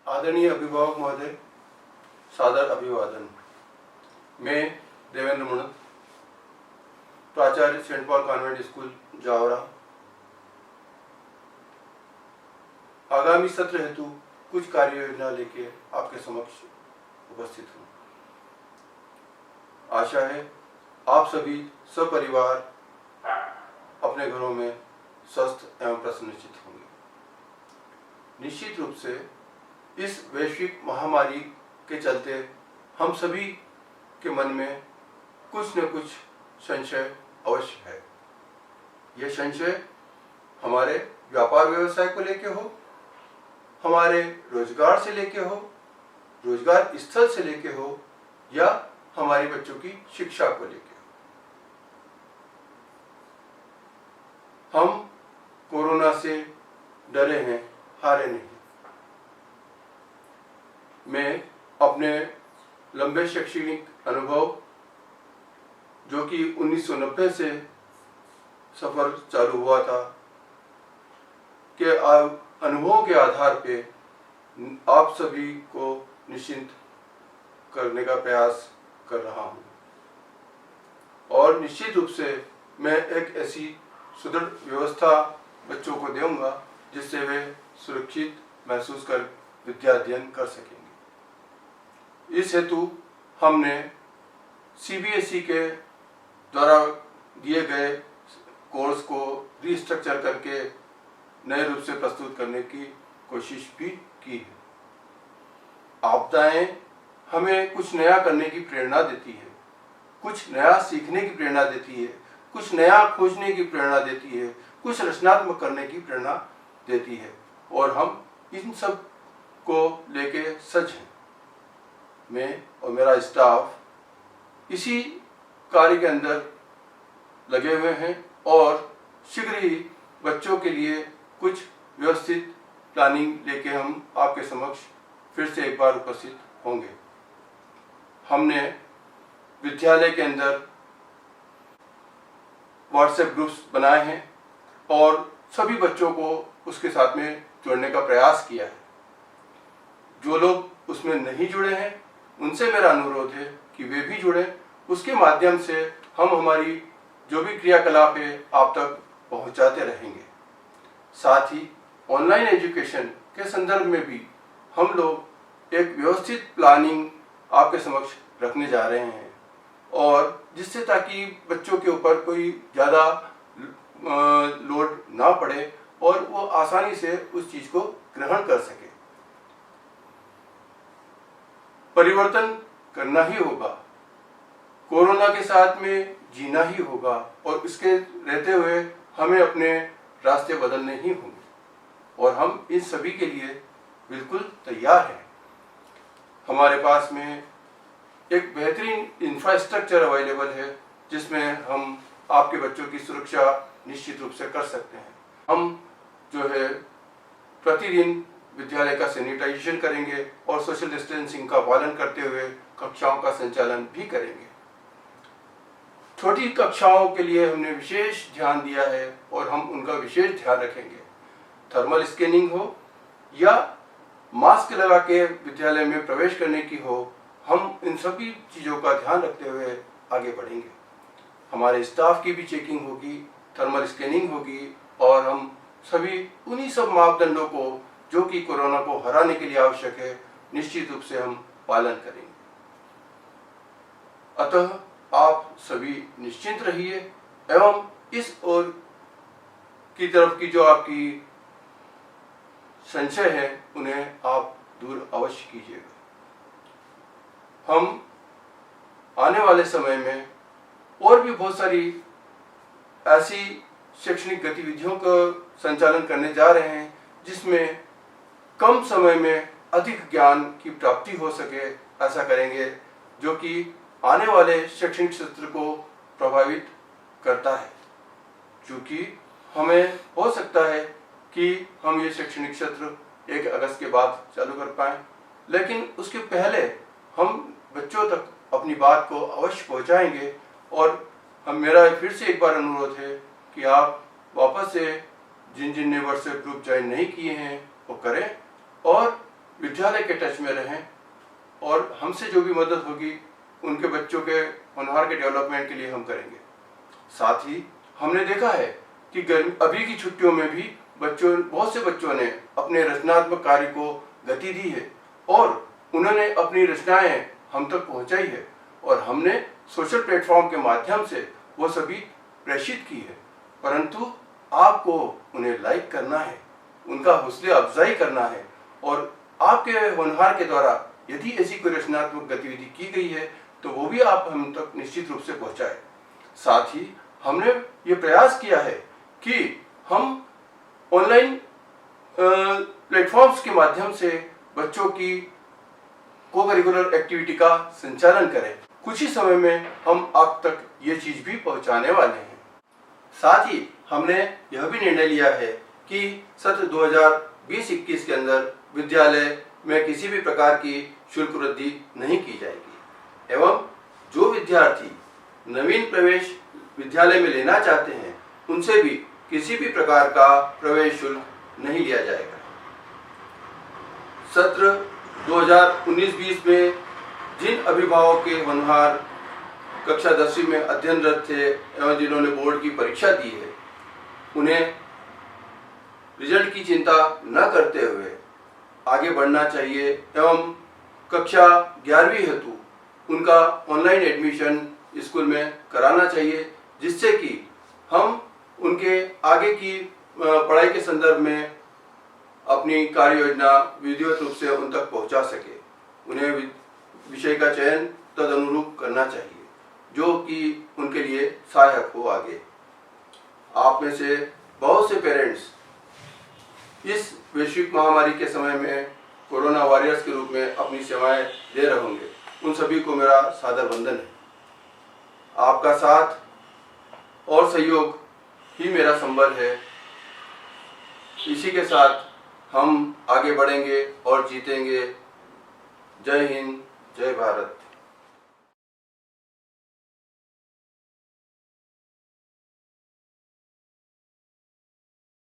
आदरणीय अभिभावक महोदय, सादर अभिवादन। मैं देवेंद्र मुणत, प्राचार्य Saint Paul Convent School Jaora, आगामी सत्र हेतु कुछ कार्य योजना लेके आपके समक्ष उपस्थित हूँ। आशा है आप सभी सपरिवार अपने घरों में स्वस्थ एवं प्रसन्नचित्त होंगे। निश्चित रूप से इस वैश्विक महामारी के चलते हम सभी के मन में कुछ न कुछ संशय अवश्य है। यह संशय हमारे व्यापार व्यवसाय को लेके हो, हमारे रोजगार से लेके हो, रोजगार स्थल से लेके हो, या हमारे बच्चों की शिक्षा को लेके हो। हम कोरोना से डरे हैं, हारे नहीं। मैं अपने लंबे शैक्षणिक अनुभव, जो कि 1990 से सफर चालू हुआ था, के अनुभवों के आधार पे आप सभी को निश्चिंत करने का प्रयास कर रहा हूँ। और निश्चित रूप से मैं एक ऐसी सुदृढ़ व्यवस्था बच्चों को दूंगा जिससे वे सुरक्षित महसूस कर विद्या अध्ययन कर सकेंगे। इस हेतु हमने सीबीएसई के द्वारा दिए गए कोर्स को रीस्ट्रक्चर करके नए रूप से प्रस्तुत करने की कोशिश भी की है। आपदाएं हमें कुछ नया करने की प्रेरणा देती है, कुछ नया सीखने की प्रेरणा देती है, कुछ नया खोजने की प्रेरणा देती है, कुछ रचनात्मक करने की प्रेरणा देती है, और हम इन सब को लेके सच हैं। मैं और मेरा स्टाफ इसी कार्य के अंदर लगे हुए हैं और शीघ्र ही बच्चों के लिए कुछ व्यवस्थित प्लानिंग लेके हम आपके समक्ष फिर से एक बार उपस्थित होंगे। हमने विद्यालय के अंदर व्हाट्सएप ग्रुप्स बनाए हैं और सभी बच्चों को उसके साथ में जोड़ने का प्रयास किया है। जो लोग उसमें नहीं जुड़े हैं उनसे मेरा अनुरोध है कि वे भी जुड़ें। उसके माध्यम से हम हमारी जो भी क्रियाकलाप है आप तक पहुंचाते रहेंगे। साथ ही ऑनलाइन एजुकेशन के संदर्भ में भी हम लोग एक व्यवस्थित प्लानिंग आपके समक्ष रखने जा रहे हैं, और जिससे ताकि बच्चों के ऊपर कोई ज़्यादा लोड ना पड़े और वो आसानी से उस चीज़ को ग्रहण कर सके। परिवर्तन करना ही होगा, कोरोना के साथ में जीना ही होगा, और इसके रहते हुए हमें अपने रास्ते बदलने ही होंगे, और हम इन सभी के लिए बिल्कुल तैयार हैं। हमारे पास में एक बेहतरीन इंफ्रास्ट्रक्चर अवेलेबल है जिसमें हम आपके बच्चों की सुरक्षा निश्चित रूप से कर सकते हैं। हम जो है प्रतिदिन विद्यालय का सैनिटाइजेशन करेंगे और सोशल डिस्टेंसिंग का पालन करते हुए कक्षाओं का संचालन भी करेंगे। छोटी कक्षाओं के लिए हमने विशेष ध्यान दिया है और हम उनका विशेष ध्यान रखेंगे। थर्मल स्कैनिंग हो या मास्क लगा के विद्यालय में प्रवेश करने की हो, हम इन सभी चीज़ों का ध्यान रखते हुए आगे बढ़ेंगे। हमारे स्टाफ की भी चेकिंग होगी, थर्मल स्कैनिंग होगी, और हम सभी उन्हीं सब मापदंडों को जो कि कोरोना को हराने के लिए आवश्यक है निश्चित रूप से हम पालन करेंगे। अतः आप सभी निश्चिंत रहिए एवं इस ओर की तरफ की जो आपकी संशय है उन्हें आप दूर अवश्य कीजिएगा। हम आने वाले समय में और भी बहुत सारी ऐसी शैक्षणिक गतिविधियों का संचालन करने जा रहे हैं जिसमें कम समय में अधिक ज्ञान की प्राप्ति हो सके। ऐसा करेंगे जो कि आने वाले शैक्षणिक सत्र को प्रभावित करता है, क्योंकि हमें हो सकता है कि हम ये शैक्षणिक सत्र 1 अगस्त के बाद चालू कर पाएँ, लेकिन उसके पहले हम बच्चों तक अपनी बात को अवश्य पहुंचाएंगे। और मेरा फिर से एक बार अनुरोध है कि आप वापस से जिन जिन ने व्हाट्सएप ग्रुप ज्वाइन नहीं किए हैं वो करें, और विद्यालय के टच में रहें और हमसे जो भी मदद होगी उनके बच्चों के होनहार के डेवलपमेंट के लिए हम करेंगे। साथ ही हमने देखा है कि अभी की छुट्टियों में भी बहुत से बच्चों ने अपने रचनात्मक कार्य को गति दी है और उन्होंने अपनी रचनाएं हम तक पहुंचाई है और हमने सोशल प्लेटफॉर्म के माध्यम से वो सभी प्रेषित की है। परंतु आपको उन्हें लाइक करना है, उनका हौसला अफजाई करना है और आपके होनहार के द्वारा यदि ऐसी कोई रचनात्मक गतिविधि की गई है तो वो भी आप हम तक निश्चित रूप से पहुंचाएं। साथ ही हमने ये प्रयास किया है कि हम ऑनलाइन प्लेटफॉर्म्स के माध्यम से बच्चों की को-करिकुलर एक्टिविटी का संचालन करें। कुछ ही समय में हम आप तक ये चीज भी पहुंचाने वाले हैं। साथ ही हमने यह भी निर्णय लिया है कि सत्र 2020-21 के अंदर विद्यालय में किसी भी प्रकार की शुल्क वृद्धि नहीं की जाएगी एवं जो विद्यार्थी नवीन प्रवेश विद्यालय में लेना चाहते हैं उनसे भी किसी भी प्रकार का प्रवेश शुल्क नहीं लिया जाएगा। सत्र 2019-20 में जिन अभिभावक के होनहार कक्षा 10वीं में अध्ययनरत थे एवं जिन्होंने बोर्ड की परीक्षा दी है उन्हें रिजल्ट की चिंता न करते हुए आगे बढ़ना चाहिए एवं कक्षा 11वीं हेतु उनका ऑनलाइन एडमिशन स्कूल में कराना चाहिए, जिससे कि हम उनके आगे की पढ़ाई के संदर्भ में अपनी कार्य योजना विधिवत रूप से उन तक पहुंचा सके। उन्हें विषय का चयन तद अनुरूप करना चाहिए जो कि उनके लिए सहायक हो आगे। आप में से बहुत से पेरेंट्स इस वैश्विक महामारी के समय में कोरोना वॉरियर्स के रूप में अपनी सेवाएं दे रहे होंगे, उन सभी को मेरा सादर वंदन है। आपका साथ और सहयोग ही मेरा संबल है। इसी के साथ हम आगे बढ़ेंगे और जीतेंगे। जय हिंद, जय भारत।